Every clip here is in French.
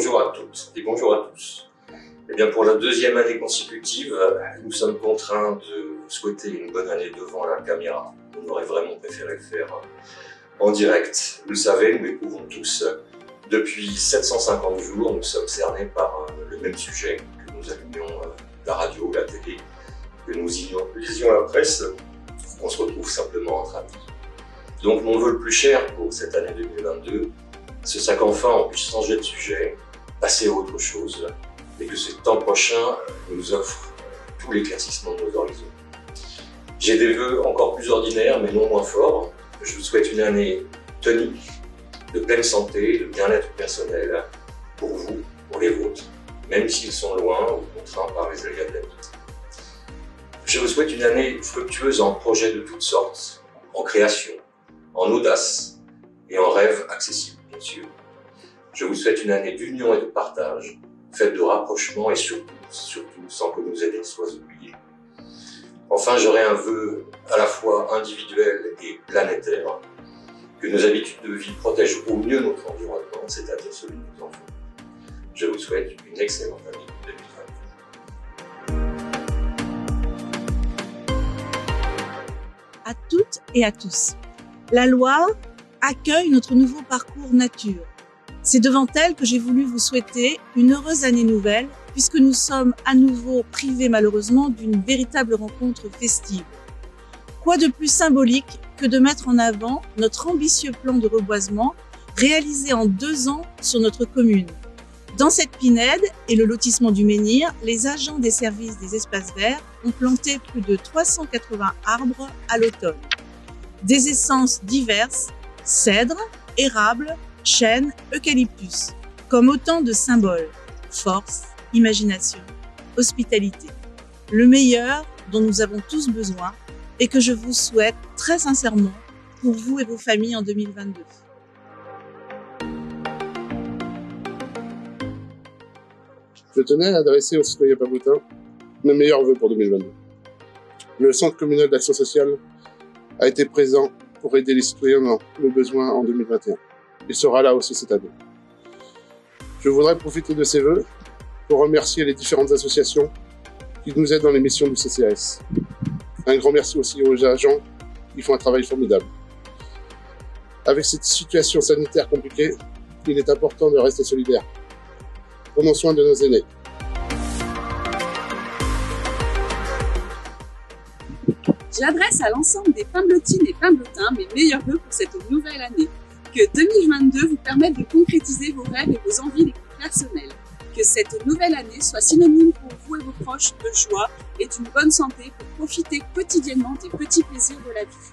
Bonjour à toutes et bonjour à tous. Eh bien, pour la deuxième année consécutive, nous sommes contraints de vous souhaiter une bonne année devant la caméra. On aurait vraiment préféré le faire en direct. Vous le savez, nous découvrons tous. Depuis 750 jours, nous sommes cernés par le même sujet, que nous allumions la radio, la télé, que nous lisions la presse, qu'on se retrouve simplement entre amis. Donc mon vœu le plus cher pour cette année 2022, c'est qu'enfin on puisse changer de sujet, passer à autre chose, et que ce temps prochain nous offre tout l'éclaircissement de nos horizons. J'ai des vœux encore plus ordinaires, mais non moins forts. Je vous souhaite une année tonique, de pleine santé, de bien-être personnel, pour vous, pour les vôtres, même s'ils sont loin ou contraints par les aléas de la vie. Je vous souhaite une année fructueuse en projets de toutes sortes, en création, en audace et en rêve accessible, bien sûr. Je vous souhaite une année d'union et de partage, faite de rapprochement et surtout, sans que nos aînés soient oubliés. Enfin, j'aurai un vœu à la fois individuel et planétaire, que nos habitudes de vie protègent au mieux notre environnement, c'est-à-dire celui de nos enfants. Je vous souhaite une excellente année 2022. À toutes et à tous. La Loire accueille notre nouveau parcours nature. C'est devant elle que j'ai voulu vous souhaiter une heureuse année nouvelle, puisque nous sommes à nouveau privés malheureusement d'une véritable rencontre festive. Quoi de plus symbolique que de mettre en avant notre ambitieux plan de reboisement réalisé en 2 ans sur notre commune. Dans cette pinède et le lotissement du Menhir, les agents des services des espaces verts ont planté plus de 380 arbres à l'automne. Des essences diverses, cèdre, érable, chêne, eucalyptus, comme autant de symboles, force, imagination, hospitalité. Le meilleur dont nous avons tous besoin et que je vous souhaite très sincèrement pour vous et vos familles en 2022. Je tenais à adresser aux citoyens pabloutins mes meilleurs vœux pour 2022. Le Centre communal d'action sociale a été présent pour aider les citoyens dans le besoin en 2021. Il sera là aussi cette année. Je voudrais profiter de ces vœux pour remercier les différentes associations qui nous aident dans les missions du CCAS. Un grand merci aussi aux agents qui font un travail formidable. Avec cette situation sanitaire compliquée, il est important de rester solidaire. Prenons soin de nos aînés. J'adresse à l'ensemble des Pamblotines et Pamblotins mes meilleurs vœux pour cette nouvelle année. Que 2022 vous permette de concrétiser vos rêves et vos envies les plus personnelles. Que cette nouvelle année soit synonyme pour vous et vos proches de joie et d'une bonne santé pour profiter quotidiennement des petits plaisirs de la vie.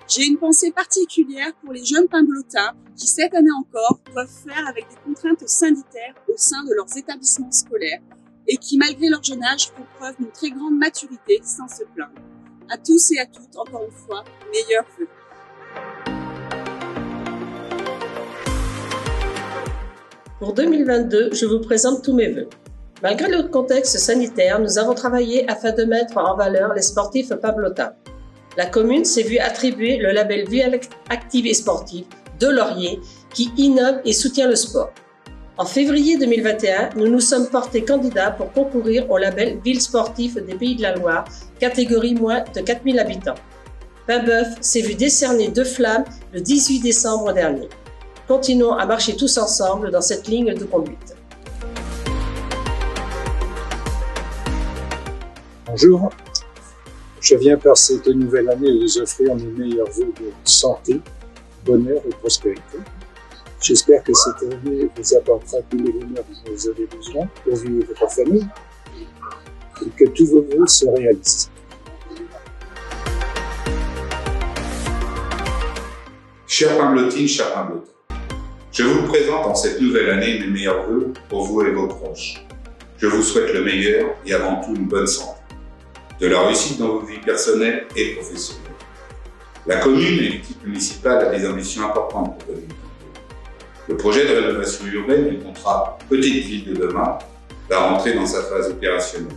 J'ai une pensée particulière pour les jeunes Pamblotins qui, cette année encore, doivent faire avec des contraintes sanitaires au sein de leurs établissements scolaires et qui, malgré leur jeune âge, font preuve d'une très grande maturité sans se plaindre. À tous et à toutes, encore une fois, meilleurs vœux. Pour 2022, je vous présente tous mes vœux. Malgré le contexte sanitaire, nous avons travaillé afin de mettre en valeur les sportifs pabloutins. La commune s'est vue attribuer le label Vie active et sportive de Laurier qui innove et soutient le sport. En février 2021, nous nous sommes portés candidats pour concourir au label Ville sportive des Pays de la Loire, catégorie moins de 4000 habitants. Paimboeuf s'est vu décerner 2 flammes le 18 décembre dernier. Continuons à marcher tous ensemble dans cette ligne de conduite. Bonjour, je viens par cette nouvelle année vous offrir mes meilleurs vœux de santé, bonheur et prospérité. J'espère que cette année vous apportera tous les bonheurs dont vous avez besoin pour vous et votre famille et que tous vos vœux se réalisent. Chers Pamblotines, chers Pamblotins, je vous présente en cette nouvelle année mes meilleurs vœux pour vous et vos proches. Je vous souhaite le meilleur et avant tout une bonne santé, de la réussite dans vos vies personnelles et professionnelles. La commune et l'équipe municipale a des ambitions importantes pour 2022. Le projet de rénovation urbaine du contrat Petite Ville de demain va rentrer dans sa phase opérationnelle,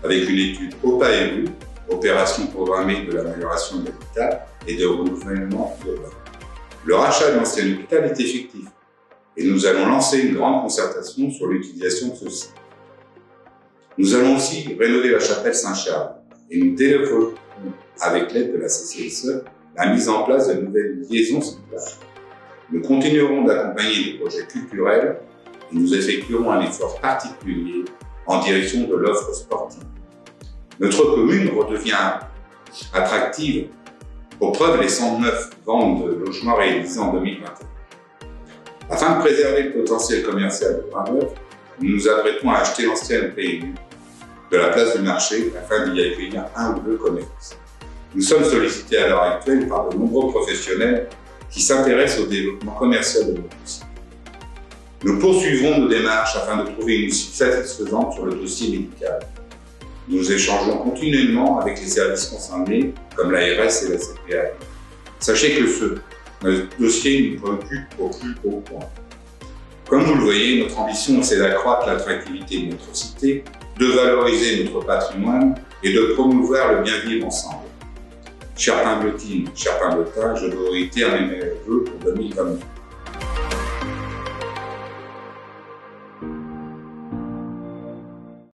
avec une étude au pas et rue, opération programmée de l'amélioration de l'habitat et de renouvellement urbain. Le rachat de l'ancien hôpital est effectif et nous allons lancer une grande concertation sur l'utilisation de ceux-ci. Nous allons aussi rénover la chapelle Saint-Charles et nous développerons, avec l'aide de la CCSE, la mise en place de nouvelles liaisons cyclables. Nous continuerons d'accompagner les projets culturels et nous effectuerons un effort particulier en direction de l'offre sportive. Notre commune redevient attractive, pour preuve les 109 ventes de logements réalisées en 2021. Afin de préserver le potentiel commercial de Bras-Neuf, nous nous apprêtons à acheter l'ancienne PMU de la place du marché afin d'y accueillir un ou deux commerces. Nous sommes sollicités à l'heure actuelle par de nombreux professionnels qui s'intéressent au développement commercial de notre site. Nous poursuivrons nos démarches afin de trouver une issue satisfaisante sur le dossier médical. Nous échangeons continuellement avec les services concernés, comme l'ARS et la CPAM. Sachez que ce dossier nous préoccupe au plus haut point. Comme vous le voyez, notre ambition, c'est d'accroître l'attractivité de notre cité, de valoriser notre patrimoine et de promouvoir le bien vivre ensemble. Chère Paimblottines, chère Paimblotin, je vous réitère mes meilleurs vœux pour 2022.